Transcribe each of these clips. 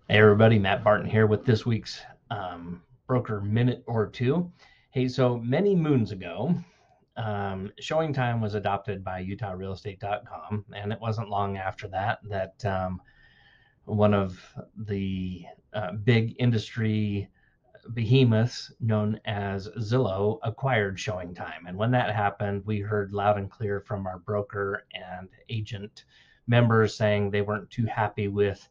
Hey everybody, Matt Barton here with this week's Broker Minute or Two. Hey, so many moons ago, showing time was adopted by UtahRealEstate.com, and it wasn't long after that one of the big industry behemoths known as Zillow acquired showing time. And when that happened, we heard loud and clear from our broker and agent members saying they weren't too happy with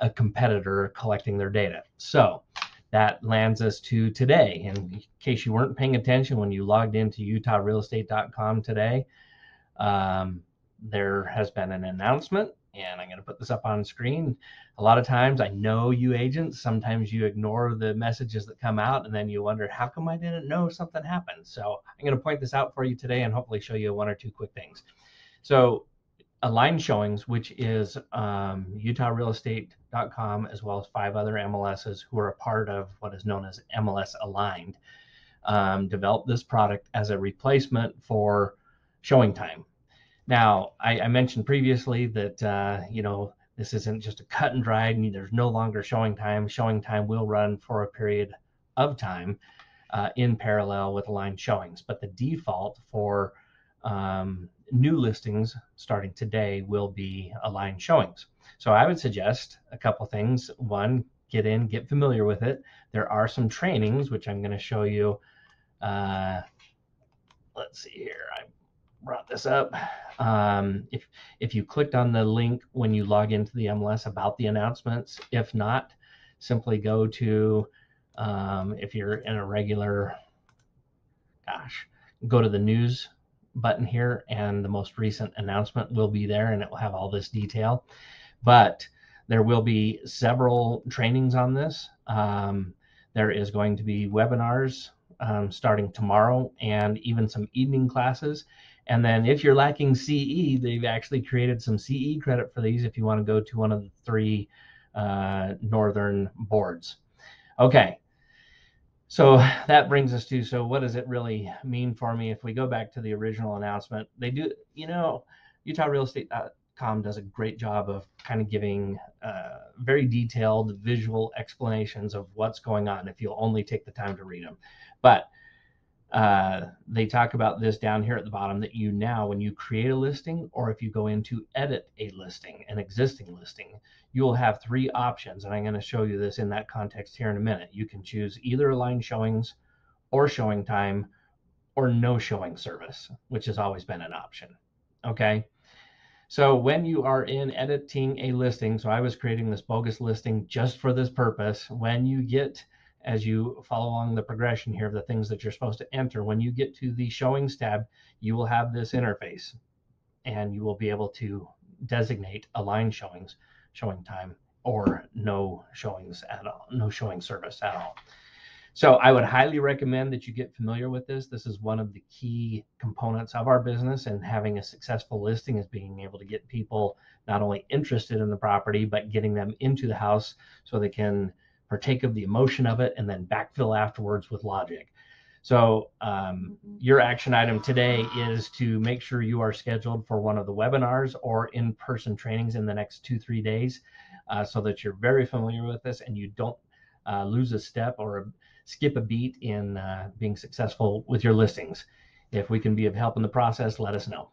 a competitor collecting their data. So that lands us to today. In case you weren't paying attention when you logged into utahrealestate.com today, there has been an announcement, and I'm going to put this up on screen. A lot of times, I know you agents, sometimes you ignore the messages that come out, and then you wonder, how come I didn't know something happened? So I'm going to point this out for you today and hopefully show you one or two quick things. So Aligned Showings, which is utahrealestate.com, as well as 5 other MLSs who are a part of what is known as MLS Aligned, developed this product as a replacement for showing time. Now, I mentioned previously that, this isn't just a cut and dried, and there's no longer showing time. Showing time will run for a period of time in parallel with aligned showings, but the default for new listings starting today will be aligned showings. So I would suggest a couple things. One, get familiar with it. There are some trainings, which I'm going to show you. Let's see here. I brought this up. If you clicked on the link when you log into the MLS about the announcements, if not, simply go to, if you're in a regular, go to the news button here, and the most recent announcement will be there, and it will have all this detail. But there will be several trainings on this. There is going to be webinars starting tomorrow, and even some evening classes. And then if you're lacking CE, they've actually created some CE credit for these if you want to go to one of the 3 northern boards. Okay, so that brings us to, so what does it really mean for me? If we go back to the original announcement, they do, UtahRealEstate.com does a great job of kind of giving very detailed visual explanations of what's going on if you'll only take the time to read them. But they talk about this down here at the bottom, that when you create a listing, or if you go in to edit a listing, an existing listing, you will have 3 options. And I'm going to show you this in that context here in a minute. You can choose either aligned showings or showing time or no showing service, which has always been an option. Okay. So when you are in editing a listing, so I was creating this bogus listing just for this purpose. When you get, as you follow along the progression here of the things that you're supposed to enter, when you get to the showings tab, you will have this interface, and you will be able to designate aligned showings, showing time, or no showings at all, no showing service at all. So I would highly recommend that you get familiar with this. This is one of the key components of our business, and having a successful listing is being able to get people not only interested in the property, but getting them into the house so they can partake of the emotion of it and then backfill afterwards with logic. So your action item today is to make sure you are scheduled for one of the webinars or in-person trainings in the next 2-3 days, so that you're very familiar with this and you don't lose a step or skip a beat in being successful with your listings. If we can be of help in the process, let us know.